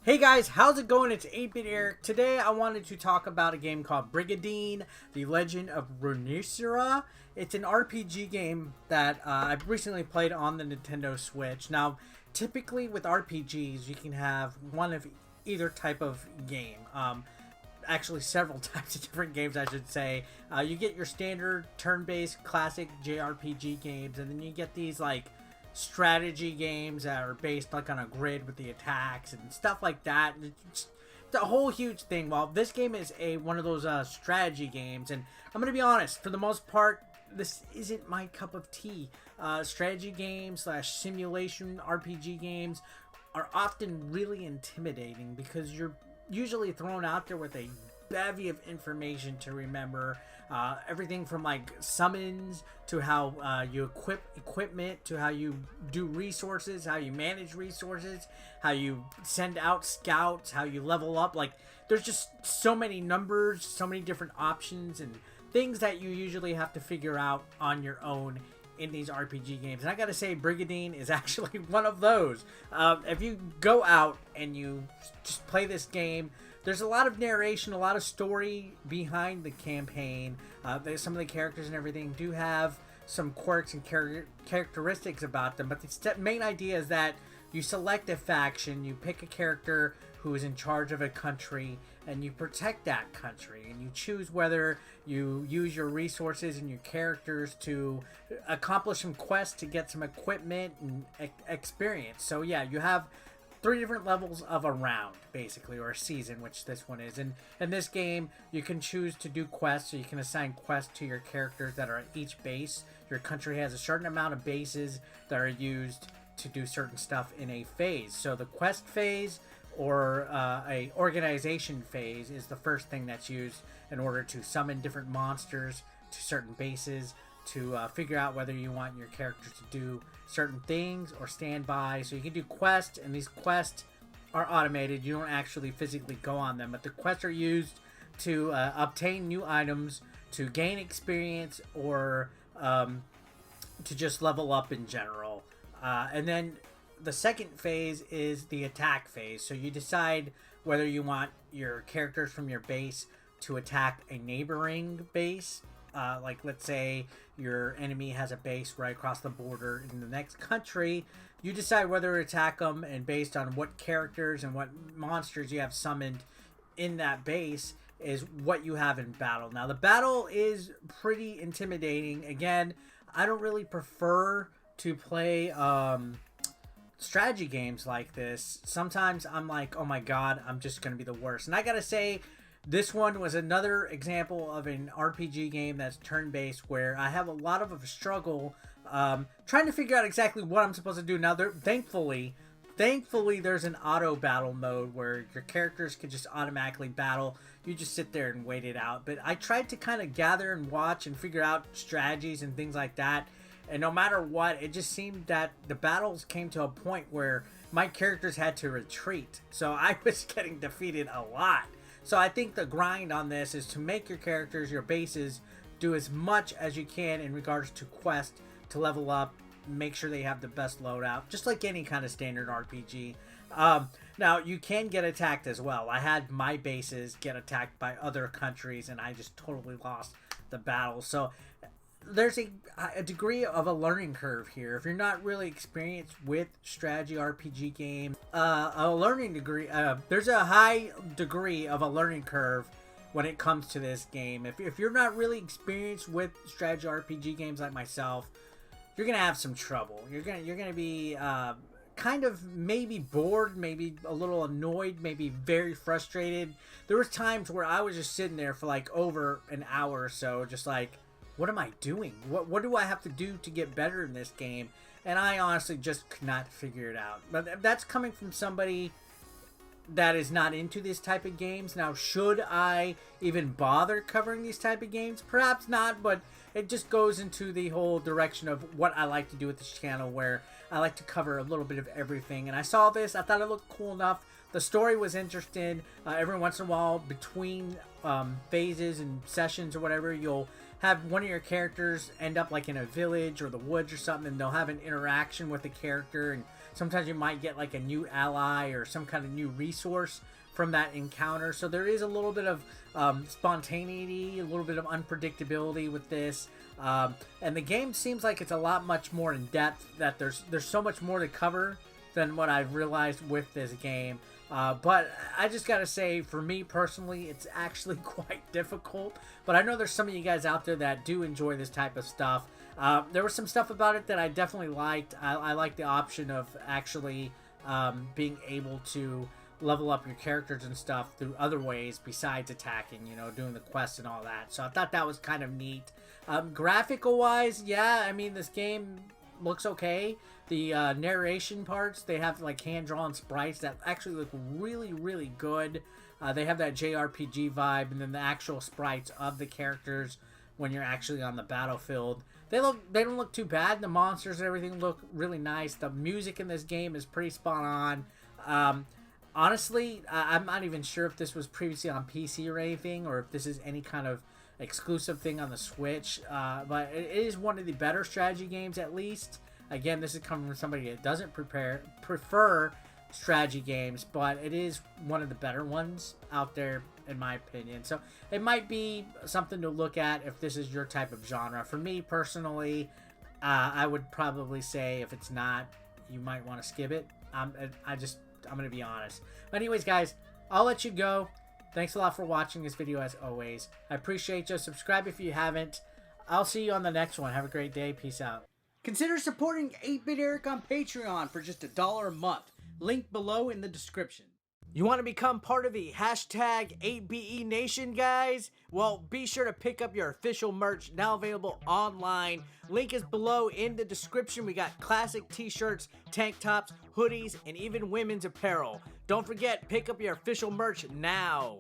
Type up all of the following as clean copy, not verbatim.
Hey guys, how's it going? It's 8-Bit Eric. Today I wanted to talk about a game called Brigandine, the Legend of Runersia. It's an RPG game that I've recently played on the Nintendo Switch. Now, typically with RPGs, you can have one of either type of game. Actually, several types of different games, I should say. You get your standard turn-based classic JRPG games, and then you get these like strategy games that are based like on a grid with the attacks and stuff like that. It's a whole huge thing. Well, this game is one of those strategy games, and I'm gonna be honest, for the most part this isn't my cup of tea. Strategy games slash simulation RPG games are often really intimidating because you're usually thrown out there with a bevy of information to remember. Everything from like summons to how you equip equipment to how you do resources, how you manage resources, how you send out scouts, how you level up. Like, there's just so many numbers, so many different options and things that you usually have to figure out on your own in these RPG games. And I gotta say, Brigandine is actually one of those. If you go out and you just play this game, there's a lot of narration, a lot of story behind the campaign. Some of the characters and everything do have some quirks and characteristics about them, but the main idea is that you select a faction, you pick a character who is in charge of a country, and you protect that country, and you choose whether you use your resources and your characters to accomplish some quests to get some equipment and experience. So yeah, you have 3 different levels of a round, basically, or a season, which this one is. And in this game, you can choose to do quests, so you can assign quests to your characters that are at each base. Your country has a certain amount of bases that are used to do certain stuff in a phase. So the quest phase or a organization phase is the first thing that's used in order to summon different monsters to certain bases, to figure out whether you want your characters to do certain things or stand by. So you can do quests, and these quests are automated. You don't actually physically go on them, but the quests are used to obtain new items, to gain experience, or to just level up in general. And then the second phase is the attack phase. So you decide whether you want your characters from your base to attack a neighboring base. Like, let's say your enemy has a base right across the border in the next country. You decide whether to attack them, and based on what characters and what monsters you have summoned in that base is what you have in battle. Now, the battle is pretty intimidating. Again, I don't really prefer to play strategy games like this. Sometimes I'm like, oh my god, I'm just gonna be the worst. And I gotta say, this one was another example of an RPG game that's turn-based where I have a lot of a struggle trying to figure out exactly what I'm supposed to do. Now, thankfully, there's an auto battle mode where your characters can just automatically battle. You just sit there and wait it out. But I tried to kind of gather and watch and figure out strategies and things like that. And no matter what, it just seemed that the battles came to a point where my characters had to retreat. So I was getting defeated a lot. So I think the grind on this is to make your characters, your bases, do as much as you can in regards to quest to level up, make sure they have the best loadout, just like any kind of standard RPG. Now, you can get attacked as well. I had my bases get attacked by other countries, and I just totally lost the battle. So there's a degree of a learning curve here. If you're not really experienced with strategy RPG games, there's a high degree of a learning curve when it comes to this game. If you're not really experienced with strategy RPG games like myself, you're gonna have some trouble. You're gonna be kind of maybe bored, maybe a little annoyed, maybe very frustrated. There was times where I was just sitting there for like over an hour or so, just like, what am I doing? What do I have to do to get better in this game? And I honestly just could not figure it out. But that's coming from somebody that is not into this type of games. Now, should I even bother covering these type of games? Perhaps not, but it just goes into the whole direction of what I like to do with this channel, where I like to cover a little bit of everything. And I saw this, I thought it looked cool enough. The story was interesting. Every once in a while, between phases and sessions or whatever, you'll have one of your characters end up like in a village or the woods or something, and they'll have an interaction with the character, and sometimes you might get like a new ally or some kind of new resource from that encounter. So there is a little bit of spontaneity, a little bit of unpredictability with this. And the game seems like it's a lot much more in depth, that there's so much more to cover than what I've realized with this game. But I just gotta say, for me personally, it's actually quite difficult. But I know there's some of you guys out there that do enjoy this type of stuff. There was some stuff about it that I definitely liked. I like the option of actually being able to level up your characters and stuff through other ways besides attacking, you know, doing the quests and all that. So I thought that was kind of neat. Graphical wise, yeah, I mean, this game looks okay. The narration parts, they have like hand-drawn sprites that actually look really, really good. They have that JRPG vibe, and then the actual sprites of the characters when you're actually on the battlefield, they don't look too bad. The monsters and everything look really nice. The music in this game is pretty spot on. Honestly, I'm not even sure if this was previously on PC or anything, or if this is any kind of exclusive thing on the Switch. But it is one of the better strategy games, at least. Again, this is coming from somebody that doesn't prefer strategy games, but it is one of the better ones out there, in my opinion. So it might be something to look at if this is your type of genre. For me, personally, I would probably say if it's not, you might want to skip it. I'm going to be honest. But anyways, guys, I'll let you go. Thanks a lot for watching this video, as always. I appreciate you. Subscribe if you haven't. I'll see you on the next one. Have a great day. Peace out. Consider supporting 8-Bit Eric on Patreon for just $1 a month. Link below in the description. You want to become part of the hashtag 8BE Nation, guys? Well, be sure to pick up your official merch, now available online. Link is below in the description. We got classic t-shirts, tank tops, hoodies, and even women's apparel. Don't forget, pick up your official merch now.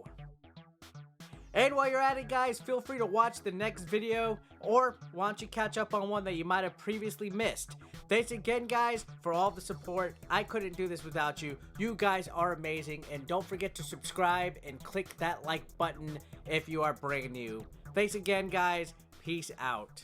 And while you're at it, guys, feel free to watch the next video, or why don't you catch up on one that you might have previously missed. Thanks again, guys, for all the support. I couldn't do this without you. You guys are amazing, and don't forget to subscribe and click that like button if you are brand new. Thanks again, guys. Peace out.